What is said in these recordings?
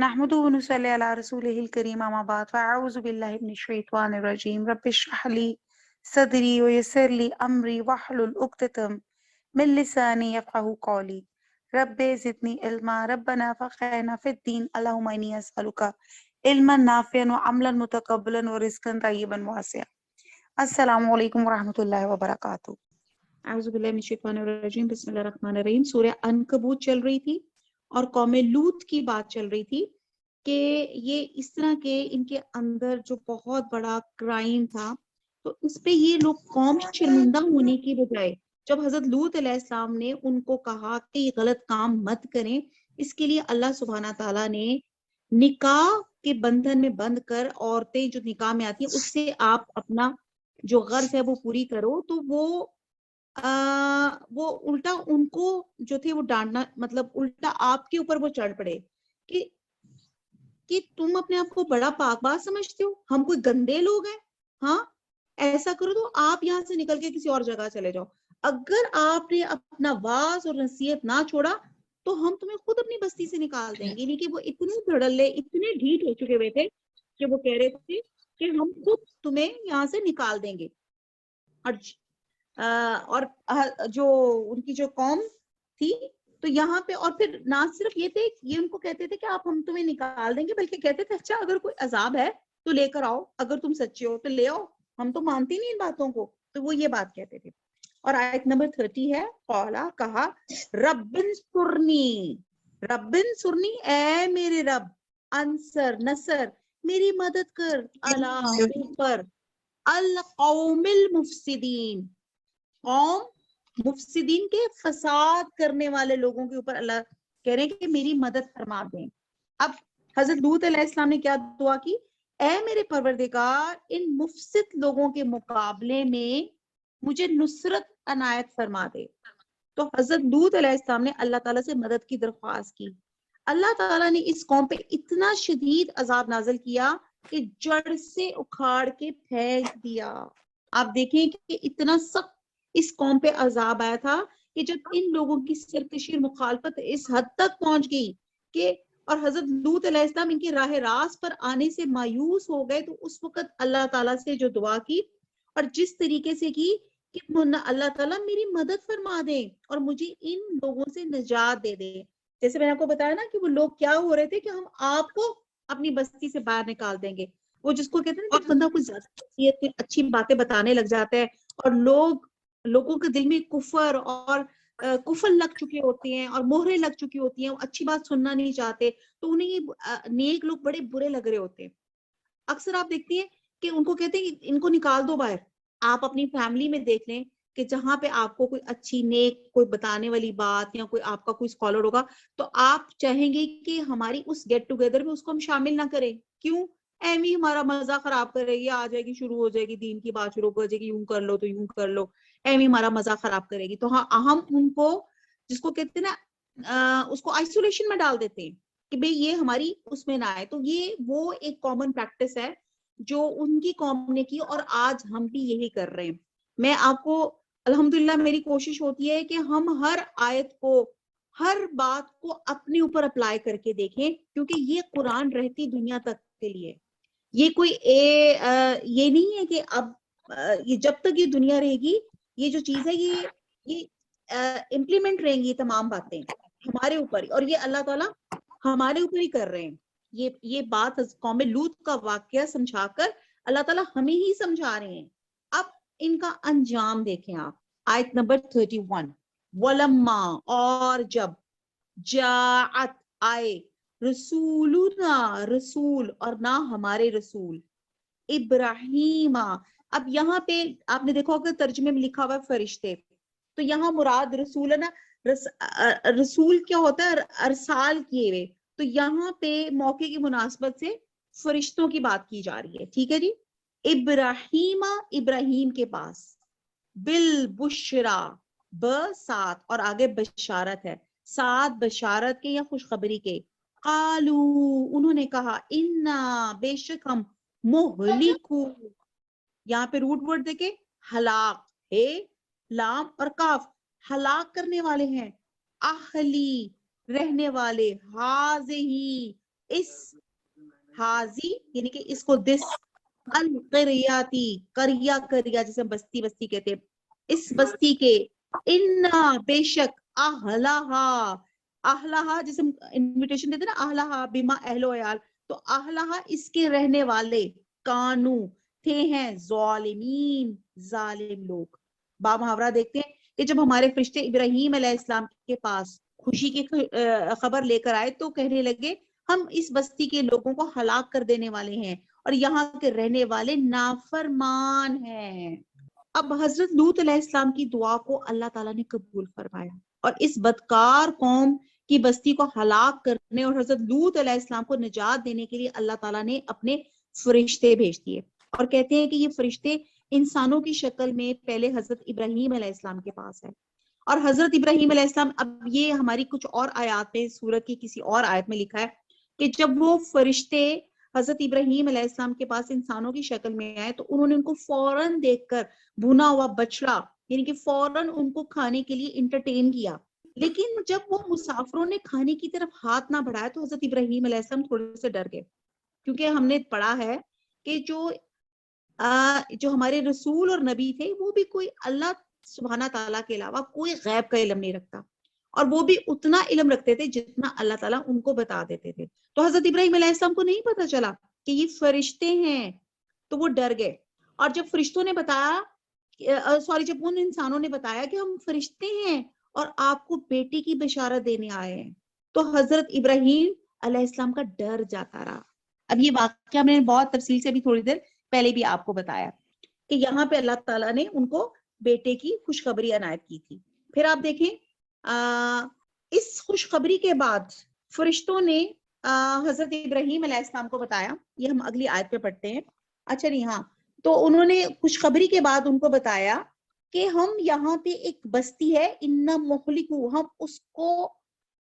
نحمده ونصلي على رسوله الكريم أما بعد فأعوذ بالله من الشيطان الرجيم رب اشرح لي صدري ويسر لي أمري واحلل عقدة من لساني يفقهوا قولي رب زدني علما ربنا فقهنا في الدين اللهم إني أسألك علما نافعا وعملا متقبلا ورزقا طيبا واسعا. السلام علیکم ورحمۃ اللہ وبرکاتہ. اعوذ باللہ من الشیطان الرجیم بسم اللہ الرحمن الرحیم. سورہ عنکبوت چل رہی تھی اور قوم لوط کی بات چل رہی تھی کہ یہ اس طرح کے ان کے اندر جو بہت بڑا کرائم تھا، تو اس پہ یہ لوگ قوم شرمندہ ہونے کی بجائے جب حضرت لوط علیہ السلام نے ان کو کہا کہ یہ غلط کام مت کریں، اس کے لیے اللہ سبحانہ تعالیٰ نے نکاح کے بندھن میں بند کر عورتیں جو نکاح میں آتی ہیں اس سے آپ اپنا جو غرض ہے وہ پوری کرو، تو وہ الٹا ان کو جو تھے وہ ڈانٹنا، مطلب الٹا آپ کے اوپر وہ چڑھ پڑے کہ تم اپنے آپ کو بڑا پاک باز سمجھتے ہو، ہم کوئی گندے لوگ ہیں، ہاں ایسا کرو تو آپ یہاں سے نکل کے کسی اور جگہ چلے جاؤ. اگر آپ نے اپنا واز اور نصیحت نہ چھوڑا تو ہم تمہیں خود اپنی بستی سے نکال دیں گے. یعنی کہ وہ اتنے دھڑلے، اتنے ڈھیٹ ہو چکے ہوئے تھے کہ وہ کہہ رہے تھے کہ ہم خود تمہیں یہاں سے نکال دیں گے. اور جو ان کی جو قوم تھی تو یہاں پہ، اور پھر نہ صرف یہ تھے، یہ ان کو کہتے تھے کہ آپ ہم تمہیں نکال دیں گے، بلکہ کہتے تھے اچھا اگر کوئی عذاب ہے تو لے کر آؤ، اگر تم سچے ہو تو لے آؤ، ہم تو مانتے نہیں ان باتوں کو. تو وہ یہ بات کہتے تھے. اور آیت نمبر 30 ہے، قولا کہا ربن سرنی، ربن سرنی اے میرے رب، انصر نصر میری مدد کر، اللہ اوپر القوم المفسدین، قوم مفسدین کے فساد کرنے والے لوگوں کے اوپر اللہ کہہ رہے ہیں کہ میری مدد فرما دیں. اب حضرت لوط علیہ السلام نے کیا دعا کی؟ اے میرے پروردگار ان مفسد لوگوں کے مقابلے میں مجھے نصرت عنایت فرما دے. تو حضرت لوط علیہ السلام نے اللہ تعالیٰ سے مدد کی درخواست کی. اللہ تعالیٰ نے اس قوم پہ اتنا شدید عذاب نازل کیا کہ جڑ سے اکھاڑ کے پھینک دیا. آپ دیکھیں کہ اتنا سخت اس قوم پہ عذاب آیا تھا کہ جب ان لوگوں کی سرکشی اور مخالفت اس حد تک پہنچ گئی کہ، اور حضرت لوط علیہ السلام ان کے راہ راست پر آنے سے مایوس ہو گئے، تو اس وقت اللہ تعالیٰ سے جو دعا کی اور جس طریقے سے کی کہ اللہ تعالیٰ میری مدد فرما دے اور مجھے ان لوگوں سے نجات دے دے. جیسے میں نے آپ کو بتایا نا کہ وہ لوگ کیا ہو رہے تھے کہ ہم آپ کو اپنی بستی سے باہر نکال دیں گے. وہ جس کو کہتے ہیں نا کہ بندہ کوئی زیادہ اچھی باتیں بتانے لگ جاتا ہے اور لوگوں کے دل میں کفر اور کفر لگ چکے ہوتے ہیں اور مہریں لگ چکی ہوتی ہیں، وہ اچھی بات سننا نہیں چاہتے، تو انہیں یہ نیک لوگ بڑے برے لگ رہے ہوتے ہیں. اکثر آپ دیکھتی ہیں کہ ان کو کہتے ہیں کہ ان کو نکال دو باہر. آپ اپنی فیملی میں دیکھ لیں کہ جہاں پہ آپ کو کوئی اچھی نیک کوئی بتانے والی بات یا کوئی آپ کا کوئی اسکالر ہوگا تو آپ چاہیں گے کہ ہماری اس گیٹ ٹوگیدر میں اس کو ہم شامل نہ کریں. کیوں؟ ایویں ہمارا مزہ خراب کرے گی، آ جائے گی، شروع ہو جائے گی دین کی بات، شروع ہو جائے گی یوں کر لو تو یوں کر لو، ایویں ہمارا مزہ خراب کرے گی. تو ہاں ہم ان کو، جس کو کہتے ہیں نا، اس کو آئسولیشن میں ڈال دیتے ہیں کہ بھئی یہ ہماری اس میں نہ آئے. تو یہ وہ ایک کامن پریکٹس ہے جو ان کی قوم نے کی اور آج ہم بھی یہی کر رہے ہیں. میں آپ کو الحمدللہ میری کوشش ہوتی ہے کہ ہم ہر آیت کو، ہر بات کو اپنے اوپر اپلائی کر کے دیکھیں، کیونکہ یہ قرآن رہتی دنیا تک کے لیے. یہ کوئی یہ نہیں ہے کہ اب یہ جب تک یہ دنیا رہے گی یہ جو چیز ہے یہ امپلیمنٹ رہیں گی تمام باتیں ہمارے اوپر، اور یہ اللہ تعالیٰ ہمارے اوپر ہی کر رہے ہیں. یہ بات قوم لوط کا واقعہ سمجھا کر اللہ تعالیٰ ہمیں ہی سمجھا رہے ہیں. اب ان کا انجام دیکھیں آپ، آیت نمبر 31. وَلَمَّا، اور جب، جاءت آئے، رسولنا رسول، اور نہ ہمارے رسول، ابراہیم. اب یہاں پہ آپ نے دیکھا ہوگا ترجمے میں لکھا ہوا ہے فرشتے، تو یہاں مراد رسولنا، رسول کیا ہوتا ہے؟ ارسال کیے ہوئے. تو یہاں پہ موقع کی مناسبت سے فرشتوں کی بات کی جا رہی ہے. ٹھیک ہے جی. ابراہیم، ابراہیم کے پاس، بالبشرا، ساتھ، اور آگے بشارت ہے، ساتھ بشارت کے یا خوشخبری کے. قالو، انہوں نے کہا، انا، بے شک ہم، مہلکو، یہاں پہ روٹ ورڈ دیکھیں، ہلاک ہے، لام اور کاف، ہلاک کرنے والے ہیں، اہلی، رہنے والے، ہاذہی، اس حاضی یعنی کہ اس کو دس القریاتی کریا کریا جسے بستی بستی کہتے ہیں اس بستی کے انا بے شک اہلہا اہلہا جسے انویٹیشن دیتے نا اہلہا بما اہل و عیال تو اہلہا اس کے رہنے والے کانو تھے ہیں ظالمین ظالم لوگ. با محاورہ دیکھتے ہیں کہ جب ہمارے فرشتے ابراہیم علیہ السلام کے پاس خوشی کی خبر لے کر آئے تو کہنے لگے ہم اس بستی کے لوگوں کو ہلاک کر دینے والے ہیں اور یہاں کے رہنے والے نافرمان ہیں. اب حضرت لوط علیہ السلام کی دعا کو اللہ تعالیٰ نے قبول فرمایا اور اس بدکار قوم کی بستی کو ہلاک کرنے اور حضرت لوط علیہ السلام کو نجات دینے کے لیے اللہ تعالیٰ نے اپنے فرشتے بھیج دیے. اور کہتے ہیں کہ یہ فرشتے انسانوں کی شکل میں پہلے حضرت ابراہیم علیہ السلام کے پاس ہے اور حضرت ابراہیم علیہ السلام اب یہ ہماری کچھ اور آیات میں سورت کی کسی اور آیت میں لکھا ہے کہ جب وہ فرشتے حضرت ابراہیم علیہ السلام کے پاس انسانوں کی شکل میں آئے تو انہوں نے ان کو فوراً دیکھ کر بھنا ہوا بچڑا یعنی کہ فوراً ان کو کھانے کے لیے انٹرٹین کیا. لیکن جب وہ مسافروں نے کھانے کی طرف ہاتھ نہ بڑھایا تو حضرت ابراہیم علیہ السلام تھوڑے سے ڈر گئے کیونکہ ہم نے پڑھا ہے کہ جو ہمارے رسول اور نبی تھے وہ بھی کوئی اللہ سبحانہ تعالیٰ کے علاوہ کوئی غیب کا علم نہیں رکھتا اور وہ بھی اتنا علم رکھتے تھے جتنا اللہ تعالیٰ ان کو بتا دیتے تھے. تو حضرت ابراہیم علیہ السلام کو نہیں پتا چلا کہ یہ فرشتے ہیں تو وہ ڈر گئے اور جب فرشتوں نے بتایا جب ان انسانوں نے بتایا کہ ہم فرشتے ہیں اور آپ کو بیٹے کی بشارت دینے آئے ہیں تو حضرت ابراہیم علیہ السلام کا ڈر جاتا رہا. اب یہ واقعہ میں نے بہت تفصیل سے بھی تھوڑی دیر پہلے بھی آپ کو بتایا کہ یہاں پہ اللہ تعالیٰ نے ان کو بیٹے کی خوشخبری عنایت کی تھی. پھر آپ دیکھیں اس خوشخبری کے بعد فرشتوں نے حضرت ابراہیم علیہ السلام کو بتایا, یہ ہم اگلی آیت پہ پڑھتے ہیں. اچھا نہیں ہاں تو انہوں نے خوشخبری کے بعد ان کو بتایا کہ ہم یہاں پہ ایک بستی ہے انا مہلکو ہم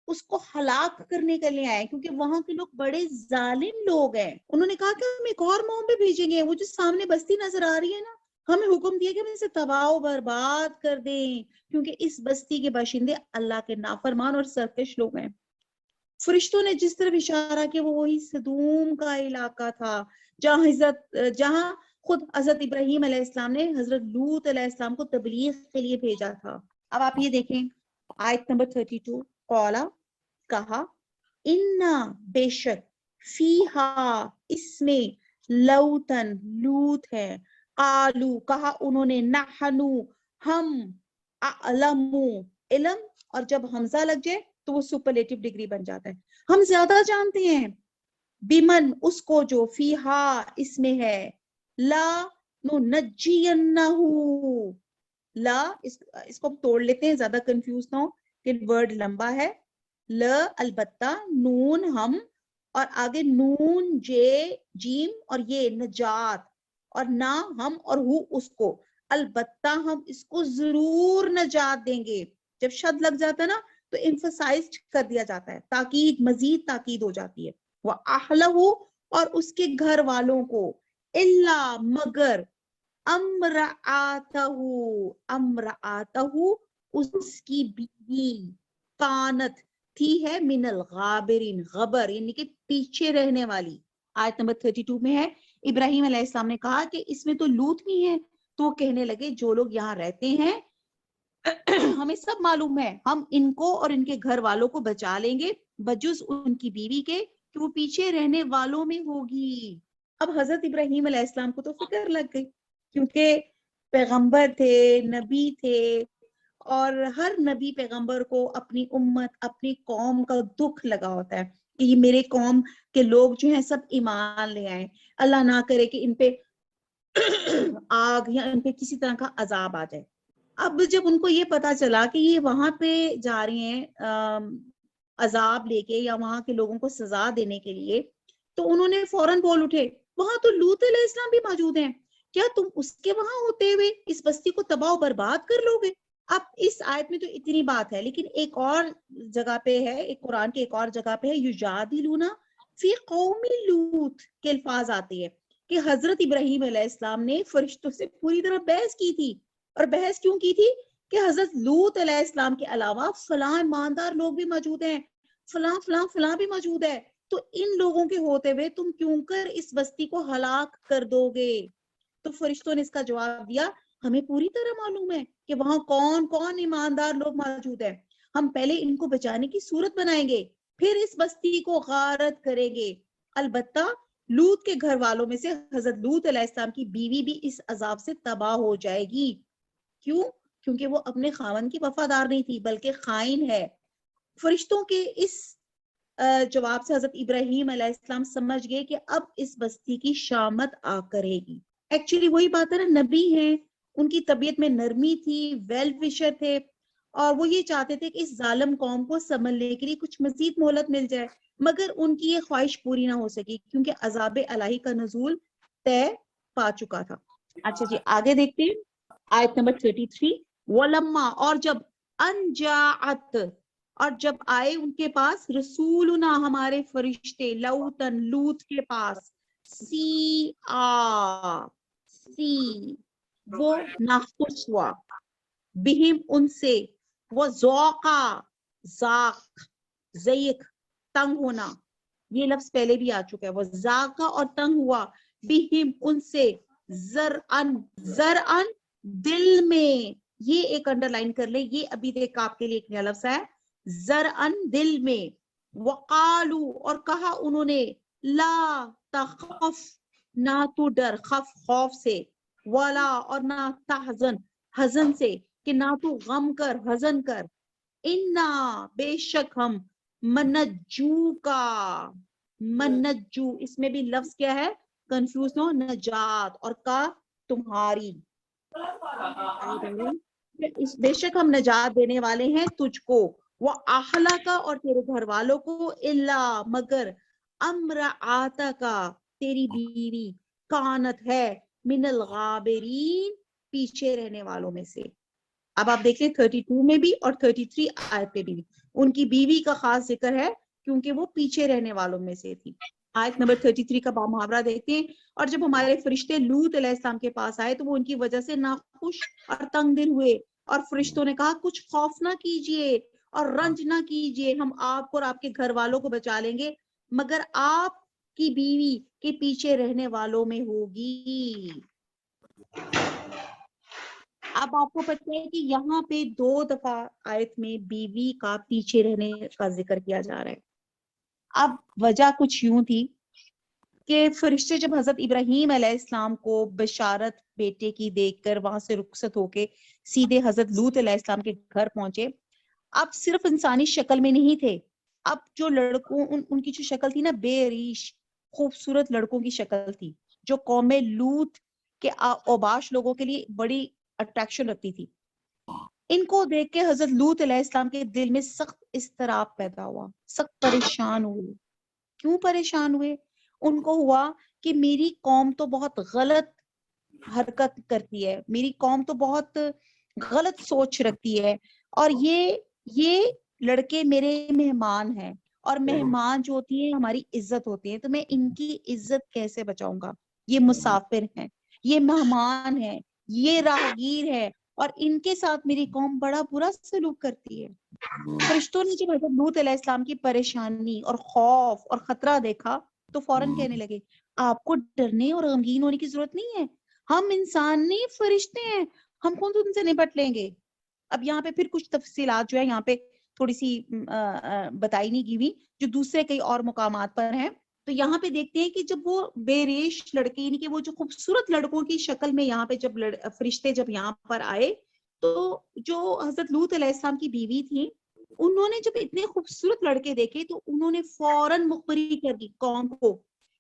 اس کو ہلاک کرنے کے لیے آئے کیونکہ وہاں کے لوگ بڑے ظالم لوگ ہیں. انہوں نے کہا کہ ہم ایک اور قوم پہ بھیجیں گے, وہ جو سامنے بستی نظر آ رہی ہے نا ہمیں حکم دیا کہ ہم اسے تباہ و برباد کر دیں کیونکہ اس بستی کے باشندے اللہ کے نافرمان اور سرکش لوگ ہیں. فرشتوں نے جس طرف اشارہ کیا وہ وہی سدوم کا علاقہ تھا جہاں خود حضرت ابراہیم علیہ السلام نے حضرت لوط علیہ السلام کو تبلیغ کے لیے بھیجا تھا. اب آپ یہ دیکھیں آیت نمبر 32 قولا کہا انا بے شک فیہا اس میں لوتن لوط ہے قالو کہا انہوں نے نحنو ہم اعلمو علم اور جب حمزہ لگ جائے تو وہ سپرلیٹو ڈگری بن جاتا ہے ہم زیادہ جانتے ہیں بیمن اس کو جو فیہا اس میں ہے لا ننجینہو لا اس کو توڑ لیتے ہیں زیادہ کنفیوز نہ ہو کہ ورڈ لمبا ہے. ل البتہ نون ہم اور آگے نون جے جیم اور یہ نجات اور نہ ہم اور ہو اس کو البتہ ہم اس کو ضرور نجات دیں گے. جب شد لگ جاتا ہے نا تو ایمفسائز کر دیا جاتا ہے تاکید مزید تاکید ہو جاتی ہے. وَأَحْلَهُ اور اس کے گھر والوں کو الا مگر امرآتہ اس کی بیوی کانت تھی ہے من الغابرین غبر یعنی کہ پیچھے رہنے والی. آیت نمبر 32 میں ہے ابراہیم علیہ السلام نے کہا کہ اس میں تو لوط بھی ہے تو وہ کہنے لگے جو لوگ یہاں رہتے ہیں ہمیں سب معلوم ہے ہم ان کو اور ان کے گھر والوں کو بچا لیں گے بجز ان کی بیوی کے کہ وہ پیچھے رہنے والوں میں ہوگی. اب حضرت ابراہیم علیہ السلام کو تو فکر لگ گئی کیونکہ پیغمبر تھے نبی تھے اور ہر نبی پیغمبر کو اپنی امت اپنی قوم کا دکھ لگا ہوتا ہے کہ یہ میرے قوم کے لوگ جو ہیں سب ایمان لے آئیں اللہ نہ کرے کہ ان پہ آگ یا ان پہ کسی طرح کا عذاب آ جائے. اب جب ان کو یہ پتا چلا کہ یہ وہاں پہ جا رہی ہیں عذاب لے کے یا وہاں کے لوگوں کو سزا دینے کے لیے تو انہوں نے فوراً بول اٹھے وہاں تو لوط علیہ السلام بھی موجود ہیں کیا تم اس کے وہاں ہوتے ہوئے اس بستی کو تباہ و برباد کر لو گے. اب اس آیت میں تو اتنی بات ہے لیکن ایک اور جگہ پہ ہے ایک قرآن کے ایک اور جگہ پہ ہے یجادلون فی قوم لوط کے الفاظ آتے ہیں کہ حضرت ابراہیم علیہ السلام نے فرشتوں سے پوری طرح بحث کی تھی. اور بحث کیوں کی تھی کہ حضرت لوط علیہ السلام کے علاوہ فلاں ایماندار لوگ بھی موجود ہیں فلاں فلاں فلاں بھی موجود ہے تو ان لوگوں کے ہوتے ہوئے تم کیوں کر اس بستی کو ہلاک کر دو گے؟ تو فرشتوں نے اس کا جواب دیا ہمیں پوری طرح معلوم ہے کہ وہاں کون کون ایماندار لوگ موجود ہیں، ہم پہلے ان کو بچانے کی صورت بنائیں گے، پھر اس بستی کو غارت کریں گے۔ البتہ لوط کے گھر والوں میں سے حضرت لوط علیہ السلام کی بیوی بھی اس عذاب سے تباہ ہو جائے گی۔ کیوں؟ کیونکہ وہ اپنے خاوند کی وفادار نہیں تھی بلکہ خائن ہے۔ فرشتوں کے اس جواب سے حضرت ابراہیم علیہ السلام سمجھ گئے کہ اب اس بستی کی شامت آ کرے گی۔ ایکچولی وہی بات ہے نا، نبی ہیں، ان کی طبیعت میں نرمی تھی، ویل وشر تھے، اور وہ یہ چاہتے تھے کہ اس ظالم قوم کو سنبھلنے کے لیے کچھ مزید مہلت مل جائے، مگر ان کی یہ خواہش پوری نہ ہو سکی کیونکہ عذاب الہی کا نزول طے پا چکا تھا۔ اچھا جی آگے دیکھتے ہیں آیت نمبر 33۔ وَلَمَّا، اور جب، انجاعت، اور جب آئے ان کے پاس، رسولنا، ہمارے فرشتے، لوطن، لوط کے پاس، سی وہ ناخوش ہوا، بہم ان سے، وہ ذوقا، ضیق، تنگ ہونا، یہ لفظ پہلے بھی آ چکا ہے، وہ ذاقا اور تنگ ہوا، بہم ان سے، زرعن دل میں، یہ ایک انڈر لائن کر لے، یہ ابھی دیکھ آپ کے لیے ایک نیا لفظ ہے، زرعن دل میں، وقالو اور کہا انہوں نے، لا تخف، نہ تو ڈر، خف خوف سے، ولا اور نہ تحزن حزن سے، کہ نہ تو غم کر حزن کر، انا بے شک ہم، منجو کا، منجو اس میں بھی لفظ کیا ہے، کنفیوز نہ ہو، نجات اور کا تمہاری، بے شک ہم نجات دینے والے ہیں تجھ کو، وہ اہلا کا اور تیرے گھر والوں کو، الا مگر، امرآتا کا تیری بیوی، کانت ہے، من الغابرین پیچھے رہنے والوں میں سے۔ اب آپ دیکھ لیں 32 میں بھی اور 33 آیت پہ بھی ان کی بیوی کا خاص ذکر ہے کیونکہ وہ پیچھے رہنے والوں میں سے تھی۔ آیت نمبر 33 کا محاورہ دیکھتے ہیں، اور جب ہمارے فرشتے لوط علیہ السلام کے پاس آئے تو وہ ان کی وجہ سے ناخوش اور تنگ دل ہوئے، اور فرشتوں نے کہا کچھ خوف نہ کیجئے اور رنج نہ کیجئے، ہم آپ کو اور آپ کے گھر والوں کو بچا لیں گے، مگر آپ کی بیوی کے پیچھے رہنے والوں میں ہوگی۔ اب آپ کو پتہ ہے کہ یہاں پہ 2 دفعہ آیت میں بیوی کا پیچھے رہنے کا ذکر کیا جا رہا ہے۔ اب وجہ کچھ یوں تھی کہ فرشتے جب حضرت ابراہیم علیہ السلام کو بشارت بیٹے کی دیکھ کر وہاں سے رخصت ہو کے سیدھے حضرت لوط علیہ السلام کے گھر پہنچے، اب صرف انسانی شکل میں نہیں تھے، اب جو لڑکوں ان کی جو شکل تھی نا، بے ریش خوبصورت لڑکوں کی شکل تھی، جو قوم لوط کے اوباش لوگوں کے لیے بڑی اٹریکشن رکھتی تھی۔ ان کو دیکھ کے حضرت لوط علیہ السلام کے دل میں سخت اضطراب پیدا ہوا، سخت پریشان ہوئے۔ کیوں پریشان ہوئے؟ ان کو ہوا کہ میری قوم تو بہت غلط حرکت کرتی ہے، میری قوم تو بہت غلط سوچ رکھتی ہے، اور یہ لڑکے میرے مہمان ہیں، اور مہمان جو ہوتی ہیں ہماری عزت ہوتی ہے، تو میں ان کی عزت کیسے بچاؤں گا؟ یہ مسافر ہیں، یہ مہمان ہیں، یہ راہگیر ہے، اور ان کے ساتھ میری قوم بڑا برا سلوک کرتی ہے۔ فرشتوں نے جب حضرت لوط علیہ السلام کی پریشانی اور خوف اور خطرہ دیکھا تو فوراً کہنے لگے آپ کو ڈرنے اور غمگین ہونے کی ضرورت نہیں ہے، ہم انسان نہیں فرشتے ہیں، ہم خود ان سے نپٹ لیں گے۔ اب یہاں پہ پھر کچھ تفصیلات جو ہے یہاں پہ تھوڑی سی بتائی نہیں کی ہوئی جو دوسرے کئی اور مقامات پر ہیں۔ تو یہاں پہ دیکھتے ہیں کہ جب وہ بے ریش لڑکے، یعنی کہ وہ جو خوبصورت لڑکوں کی شکل میں یہاں پہ جب فرشتے جب یہاں پر آئے تو جو حضرت لوط علیہ السلام کی بیوی تھی، انہوں نے جب اتنے خوبصورت لڑکے دیکھے تو انہوں نے فوراً مخبری کر دی قوم کو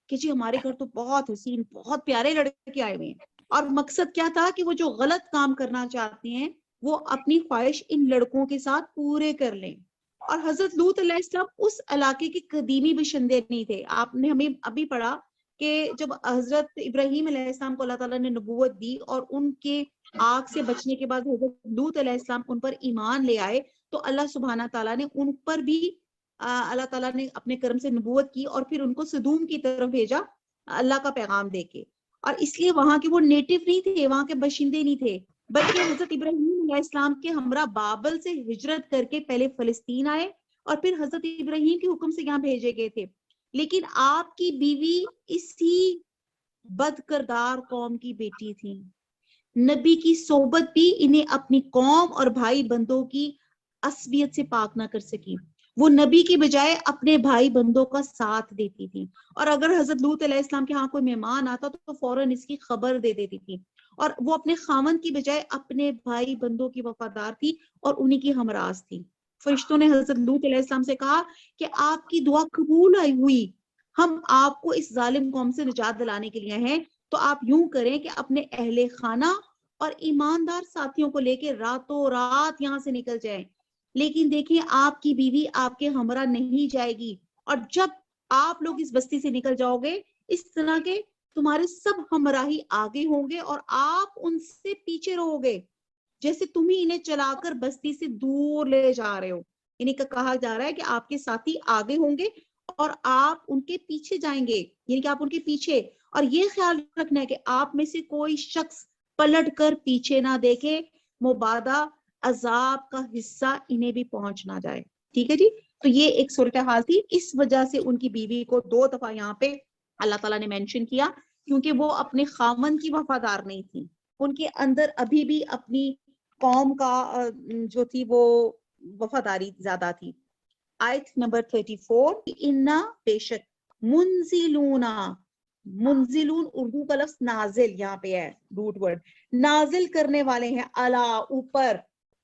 کہ جی ہمارے گھر تو بہت حسین بہت پیارے لڑکے آئے ہوئے ہیں، اور مقصد کیا تھا کہ وہ جو غلط کام کرنا چاہتے ہیں وہ اپنی خواہش ان لڑکوں کے ساتھ پورے کر لیں۔ اور حضرت لوط علیہ السلام اس علاقے کے قدیمی باشندے نہیں تھے۔ آپ نے ہمیں ابھی پڑھا کہ جب حضرت ابراہیم علیہ السلام کو اللہ تعالیٰ نے نبوت دی اور ان کے آگ سے بچنے کے بعد حضرت لوط علیہ السلام ان پر ایمان لے آئے، تو اللہ سبحانہ تعالیٰ نے ان پر بھی اللہ تعالیٰ نے اپنے کرم سے نبوت کی اور پھر ان کو سدوم کی طرف بھیجا اللہ کا پیغام دے کے، اور اس لیے وہاں کے وہ نیٹو نہیں تھے، وہاں کے باشندے نہیں تھے، بلکہ حضرت ابراہیم علیہ السلام کے ہمراہ بابل سے ہجرت کر کے پہلے فلسطین آئے اور پھر حضرت ابراہیم کے حکم سے یہاں بھیجے گئے تھے۔ لیکن آپ کی بیوی اسی بد کردار قوم کی بیٹی تھی. نبی کی صحبت بھی انہیں اپنی قوم اور بھائی بندوں کی عصبیت سے پاک نہ کر سکی. وہ نبی کی بجائے اپنے بھائی بندوں کا ساتھ دیتی تھی, اور اگر حضرت لوط علیہ السلام کے ہاں کوئی مہمان آتا تو فوراً اس کی خبر دے دیتی تھی, اور وہ اپنے خاوند کی بجائے اپنے بھائی بندوں کی وفادار تھی اور انہی کی ہمراز تھی. فرشتوں نے حضرت لوط علیہ السلام سے کہا کہ آپ کی دعا قبول آئی ہوئی, ہم آپ کو اس ظالم قوم سے نجات دلانے کے لیے ہیں, تو آپ یوں کریں کہ اپنے اہل خانہ اور ایماندار ساتھیوں کو لے کے راتوں رات یہاں سے نکل جائیں. لیکن دیکھیں آپ کی بیوی آپ کے ہمراہ نہیں جائے گی, اور جب آپ لوگ اس بستی سے نکل جاؤ گے اس طرح کے تمہارے سب ہمراہی آگے ہوں گے اور آپ ان سے پیچھے رہو گے, جیسے تم ہی انہیں چلا کر بستی سے دور لے جا رہے ہو. انہیں کہا جا رہا ہے کہ آپ کے ساتھی آگے ہوں گے اور آپ ان کے پیچھے جائیں گے, یعنی کہ آپ ان کے پیچھے, اور یہ خیال رکھنا ہے کہ آپ میں سے کوئی شخص پلٹ کر پیچھے نہ دیکھے, مبادا عذاب کا حصہ انہیں بھی پہنچ نہ جائے. ٹھیک ہے جی, تو یہ ایک صورتحال تھی. اس وجہ سے ان کی بیوی کو 2 دفعہ یہاں پہ اللہ تعالیٰ نے مینشن کیا, کیونکہ وہ اپنے خاوند کی وفادار نہیں تھی. ان کے اندر ابھی بھی اپنی قوم کا جو تھی وہ وفاداری زیادہ تھی. آیت نمبر 34, انا بے شک, منزلونا, منزلون اردو کا لفظ نازل یہاں پہ ہے, روٹ ورڈ, نازل کرنے والے ہیں, الا اوپر,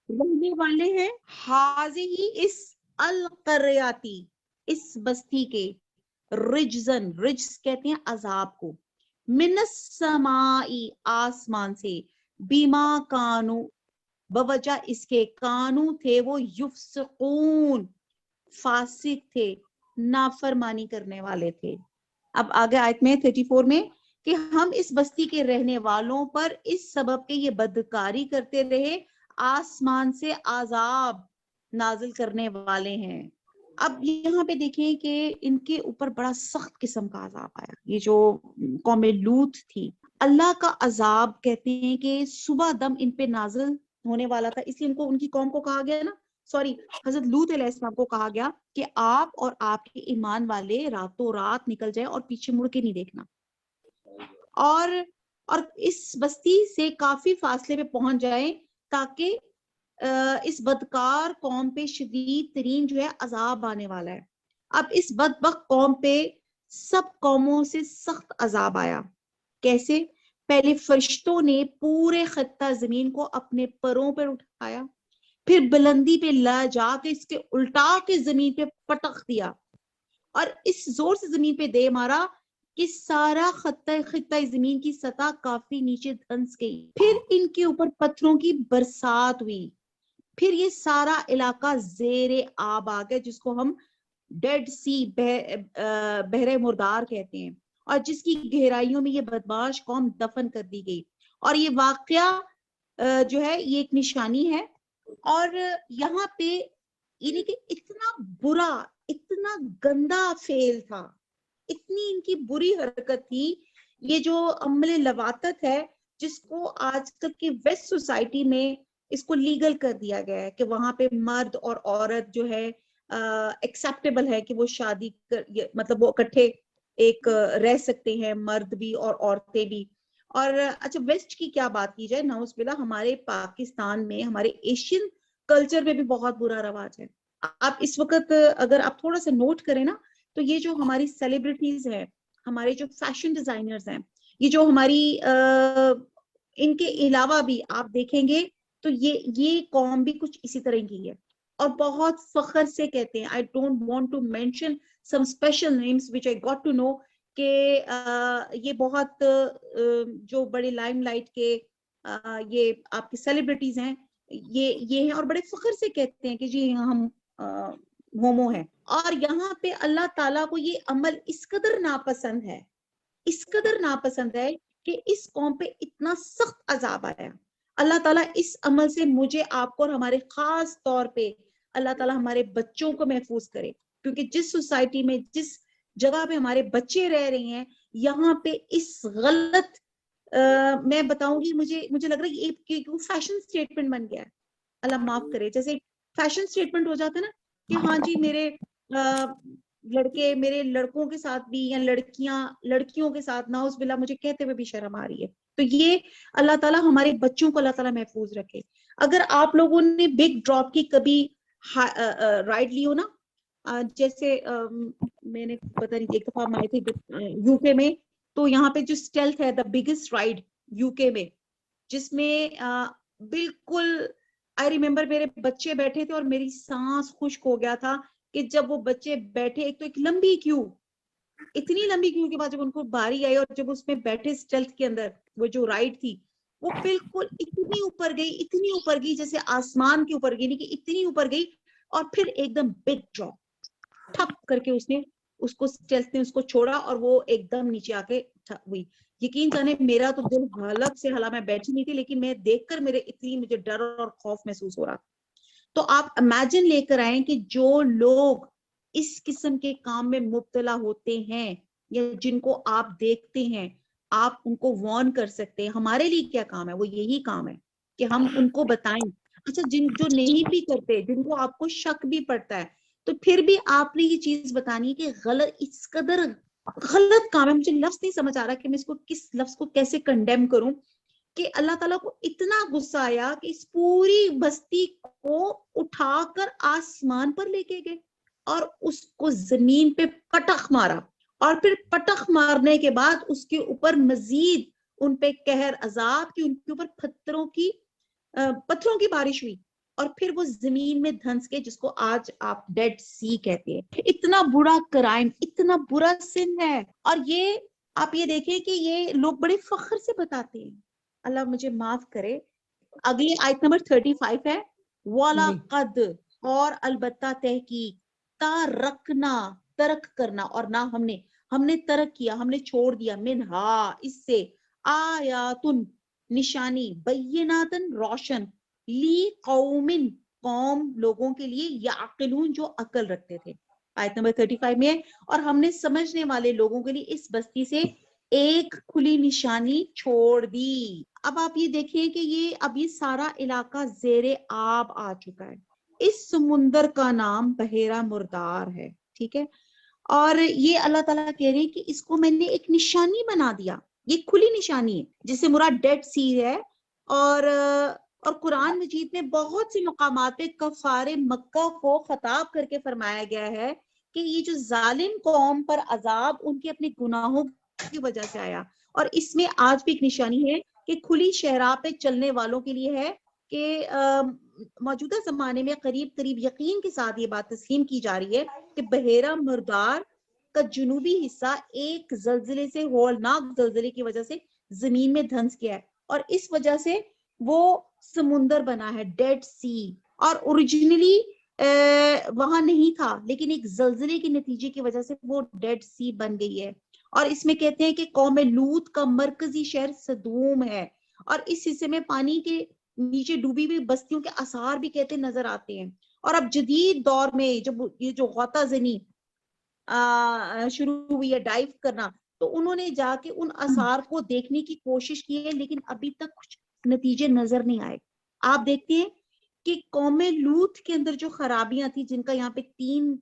رہنے والے ہیں, حاضی اس القریاتی اس بستی کے, رجزن, رجز کہتے ہیں عذاب کو, من السمائی آسمان سے, بیما کانو بوجہ اس کے, کانو تھے وہ, یفسقون فاسق تھے, نافرمانی کرنے والے تھے. اب آگے آیت میں 34 میں کہ ہم اس بستی کے رہنے والوں پر اس سبب کے یہ بدکاری کرتے رہے, آسمان سے عذاب نازل کرنے والے ہیں. اب یہاں پہ دیکھیں کہ ان کے اوپر بڑا سخت قسم کا عذاب آیا. یہ جو قوم لوط تھی, اللہ کا عذاب کہتے ہیں کہ صبح دم ان پہ نازل ہونے والا تھا, اس لیے ان کو, ان کی قوم کو کہا گیا نا, سوری حضرت لوط علیہ السلام کو کہا گیا کہ آپ اور آپ کے ایمان والے راتوں رات نکل جائیں اور پیچھے مڑ کے نہیں دیکھنا, اور اس بستی سے کافی فاصلے پہ پہنچ جائیں تاکہ اس بدکار قوم پہ شدید ترین جو ہے عذاب آنے والا ہے. اب اس بدبخت قوم پہ سب قوموں سے سخت عذاب آیا. کیسے؟ پہلے فرشتوں نے پورے خطہ زمین کو اپنے پروں پر اٹھایا, پھر بلندی پہ لا جا کے اس کے الٹا کے زمین پہ پٹخ دیا, اور اس زور سے زمین پہ دے مارا کہ سارا خطہ زمین کی سطح کافی نیچے دھنس گئی. پھر ان کے اوپر پتھروں کی برسات ہوئی, پھر یہ سارا علاقہ زیر آب آ گیا, جس کو ہم ڈیڈ سی, بحر مردار کہتے ہیں, اور جس کی گہرائیوں میں یہ بدماش قوم دفن کر دی گئی. اور یہ واقعہ جو ہے یہ ایک نشانی ہے. اور یہاں پہ یعنی کہ اتنا برا, اتنا گندا فعل تھا, اتنی ان کی بری حرکت تھی. یہ جو عمل لواطت ہے, جس کو آج کل کی ویسٹ سوسائٹی میں اس کو لیگل کر دیا گیا ہے کہ وہاں پہ مرد اور عورت جو ہے ایکسیپٹیبل ہے کہ وہ شادی مطلب وہ اکٹھے ایک رہ سکتے ہیں, مرد بھی اور عورتیں بھی. اور اچھا ویسٹ کی کیا بات کی جائے, نعوذ باللہ, ہمارے پاکستان میں, ہمارے ایشین کلچر میں بھی بہت برا رواج ہے. آپ اس وقت اگر آپ تھوڑا سا نوٹ کریں نا, تو یہ جو ہماری سیلیبریٹیز ہیں, ہمارے جو فیشن ڈیزائنرز ہیں, یہ جو ہماری ان کے علاوہ بھی آپ دیکھیں گے تو یہ قوم بھی کچھ اسی طرح کی ہے, اور بہت فخر سے کہتے ہیں. I don't want to mention some special names which I got to know کہ یہ بہت جو بڑے لائم لائٹ کے یہ آپ کی سیلیبریٹیز ہیں, یہ ہیں, اور بڑے فخر سے کہتے ہیں کہ جی ہم ہومو ہیں. اور یہاں پہ اللہ تعالیٰ کو یہ عمل اس قدر ناپسند ہے, اس قدر ناپسند ہے کہ اس قوم پہ اتنا سخت عذاب آیا. اللہ تعالیٰ اس عمل سے مجھے, آپ کو, اور ہمارے خاص طور پہ اللہ تعالیٰ ہمارے بچوں کو محفوظ کرے, کیونکہ جس سوسائٹی میں, جس جگہ پہ ہمارے بچے رہ رہے ہیں, یہاں پہ اس غلط میں بتاؤں گی, مجھے لگ رہا ہے یہ فیشن سٹیٹمنٹ بن گیا ہے. اللہ معاف کرے, جیسے فیشن سٹیٹمنٹ ہو جاتا ہے نا کہ ہاں جی میرے لڑکے میرے لڑکوں کے ساتھ بھی یا لڑکیاں لڑکیوں کے ساتھ ناؤز باللہ مجھے کہتے ہوئے بھی شرم آ رہی ہے. تو یہ اللہ تعالیٰ ہمارے بچوں کو اللہ تعالیٰ محفوظ رکھے. اگر آپ لوگوں نے بگ ڈراپ کی کبھی رائڈ لی ہو نا, جیسے میں نے پتہ نہیں ایک دفعہ آئے تھے یو کے میں, تو یہاں پہ جو اسٹیلتھ ہے دا بگیسٹ رائڈ یو کے میں, جس میں بالکل آئی ریمبر میرے بچے بیٹھے تھے اور میری سانس خشک ہو گیا تھا کہ جب وہ بچے بیٹھے, ایک تو ایک لمبی کیو, اتنی لمبی کیو کے بعد جب ان کو باری آئی اور جب اس میں بیٹھے اسٹیلتھ کے اندر, وہ جو رائڈ تھی وہ بالکل اتنی اوپر گئی جیسے آسمان کے اوپر گئی, نہیں کہ اتنی اوپر گئی, اور پھر ایک دم بگ ڈراپ, ٹھپ کر کے اس نے اس کو اسٹیلتھ نے اس کو چھوڑا اور وہ ایک دم نیچے آ کے ہوئی. یقین جانے میرا تو دل حالت سے حالات, میں بیٹھی نہیں تھی لیکن میں دیکھ کر میرے اتنی مجھے ڈر اور خوف محسوس ہو رہا. تو آپ امیجن لے کر آئیں کہ جو لوگ اس قسم کے کام میں مبتلا ہوتے ہیں یا جن کو آپ دیکھتے ہیں, آپ ان کو وارن کر سکتے ہیں. ہمارے لیے کیا کام ہے, وہ یہی کام ہے کہ ہم ان کو بتائیں. اچھا جو نہیں بھی کرتے, جن کو آپ کو شک بھی پڑتا ہے, تو پھر بھی آپ نے یہ چیز بتانی کہ غلط, اس قدر غلط کام ہے. مجھے لفظ نہیں سمجھ آ رہا کہ میں اس کو کس لفظ کو کیسے کنڈیم کروں, کہ اللہ تعالیٰ کو اتنا غصہ آیا کہ اس پوری بستی کو اٹھا کر آسمان پر لے کے گئے اور اس کو زمین پہ پٹخ مارا, اور پھر پٹخ مارنے کے بعد اس کے اوپر مزید ان پہ قہر عذاب کی, ان کے اوپر پتھروں کی بارش ہوئی, اور پھر وہ زمین میں دھنس کے, جس کو آج آپ ڈیڈ سی کہتے ہیں. اتنا برا کرائم, اتنا برا سن ہے. اور یہ آپ یہ دیکھیں کہ یہ لوگ بڑے فخر سے بتاتے ہیں, اللہ مجھے معاف کرے. اگلی آیت نمبر 35 ہے, وَلَقَدْ, اور البتہ تحقیق, تَرَکْنَا, ترک کرنا, اور نہ ہم نے ترک کیا, ہم نے چھوڑ دیا, منہا, اس سے, آیاتن, نشانی, بیناتن, روشن, لی قومن, قوم لوگوں کے لیے, یعقلون, جو عقل رکھتے تھے. آیت نمبر 35 میں ہے, اور ہم نے سمجھنے والے لوگوں کے لیے اس بستی سے ایک کھلی نشانی چھوڑ دی. اب آپ یہ دیکھیں کہ یہ سارا علاقہ زیر آب آ چکا ہے. اس سمندر کا نام بحیرہ مردار ہے, ٹھیک ہے, اور یہ اللہ تعالیٰ کہہ رہے ہیں کہ اس کو میں نے ایک نشانی بنا دیا. یہ کھلی نشانی ہے جس سے مراد ڈیڈ سی ہے. اور قرآن مجید میں بہت سے مقامات پہ کفار مکہ کو خطاب کر کے فرمایا گیا ہے کہ یہ جو ظالم قوم پر عذاب ان کے اپنے گناہوں کی وجہ سے آیا. اور اس میں آج بھی ایک نشانی ہے کہ کھلی شہراہ پہ چلنے والوں کے لیے ہے کہ موجودہ زمانے میں قریب یقین کے ساتھ یہ بات تسلیم کی جا رہی ہے کہ بحیرہ مردار کا جنوبی حصہ ایک زلزلے سے, ہولناک زلزلے کی وجہ سے زمین میں دھنس گیا ہے, اور اس وجہ سے وہ سمندر بنا ہے, ڈیڈ سی. اور اوریجنلی وہاں نہیں تھا, لیکن ایک زلزلے کے نتیجے کی وجہ سے وہ ڈیڈ سی بن گئی ہے. اور اس میں کہتے ہیں کہ قوم لوط کا مرکزی شہر سدوم ہے, اور اس حصے میں پانی کے نیچے ڈوبی ہوئی بستیوں کے آثار بھی کہتے نظر آتے ہیں. اور اب جدید دور میں جب یہ جو غوطہ زنی شروع ہوئی ہے, ڈائیو کرنا, تو انہوں نے جا کے ان آثار کو دیکھنے کی کوشش کی ہے, لیکن ابھی تک کچھ نتیجے نظر نہیں آئے. آپ دیکھتے ہیں کہ قوم لوط کے اندر جو خرابیاں تھیں, جن کا یہاں پہ 3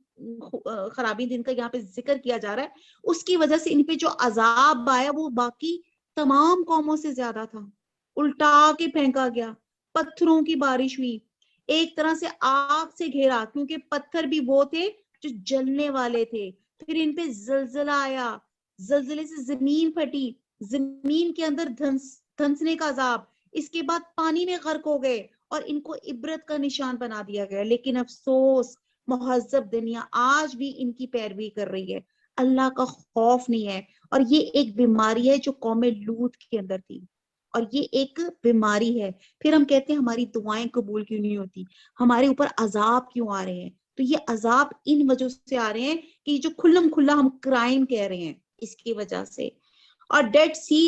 خرابیاں جن کا یہاں پہ ذکر کیا جا رہا ہے, اس کی وجہ سے ان پہ جو عذاب آیا وہ باقی تمام قوموں سے زیادہ تھا. الٹا کے پھینکا گیا, پتھروں کی بارش ہوئی, ایک طرح سے آگ سے گھیرا, کیونکہ پتھر بھی وہ تھے جو جلنے والے تھے. پھر ان پہ زلزلہ آیا, زلزلے سے زمین پھٹی, زمین کے اندر دھنسنے کا عذاب, اس کے بعد پانی میں غرق ہو گئے, اور ان کو عبرت کا نشان بنا دیا گیا. لیکن افسوس, مہذب دنیا آج بھی ان کی پیروی کر رہی ہے, اللہ کا خوف نہیں ہے. اور یہ ایک بیماری ہے جو قوم لوط کے اندر تھی, اور یہ ایک بیماری ہے. پھر ہم کہتے ہیں ہماری دعائیں قبول کیوں نہیں ہوتی, ہمارے اوپر عذاب کیوں آ رہے ہیں. تو یہ عذاب ان وجہ سے آ رہے ہیں کہ جو کھلم کھلا ہم کرائم کہہ رہے ہیں, اس کی وجہ سے. اور ڈیڈ سی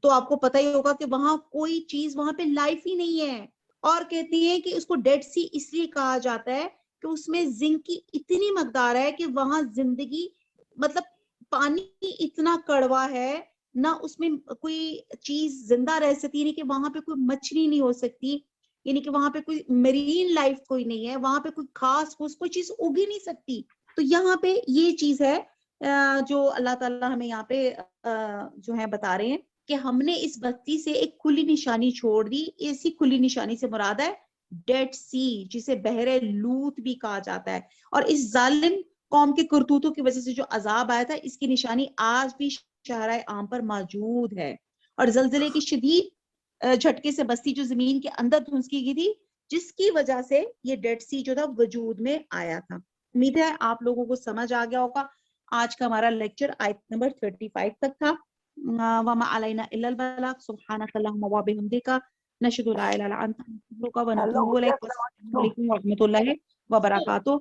تو آپ کو پتہ ہی ہوگا کہ وہاں کوئی چیز, وہاں پہ لائف ہی نہیں ہے. اور کہتی ہیں کہ اس کو ڈیڈ سی اس لیے کہا جاتا ہے کہ اس میں زنک کی اتنی مقدار ہے کہ وہاں زندگی, مطلب پانی اتنا کڑوا ہے, نہ اس میں کوئی چیز زندہ رہ سکتی, یعنی کہ وہاں پہ کوئی مچھلی نہیں ہو سکتی, یعنی کہ وہاں پہ کوئی میرین لائف کوئی نہیں ہے, وہاں پہ کوئی خاص کوئی چیز اگ ہی نہیں سکتی. تو یہاں پہ یہ چیز ہے جو اللہ تعالیٰ ہمیں یہاں پہ جو ہے بتا رہے ہیں کہ ہم نے اس بستی سے ایک کھلی نشانی چھوڑ دی. ایسی کھلی نشانی سے مراد ہے ڈیڈ سی, جسے بحر لوت بھی کہا جاتا ہے. اور اس ظالم قوم کے کرتوتوں کی وجہ سے جو عذاب آیا تھا, اس کی نشانی آج بھی شہرائے عام پر موجود ہے. اور زلزلے کی شدید جھٹکے سے بستی جو زمین کے اندر دھنسکی گئی تھی, جس کی وجہ سے یہ ڈیڈ سی جو تھا وجود میں آیا تھا. امید ہے آپ لوگوں کو سمجھ آ گیا ہوگا. آج کا ہمارا لیکچر آیت نمبر 35 تک تھا. وما علینا الا البلاغ سبحانک اللہم وبحمدک نشہد لا الہ الا انت نستغفرک ونتوب الیک. السلام علیکم ورحمۃ اللہ وبرکاتہ.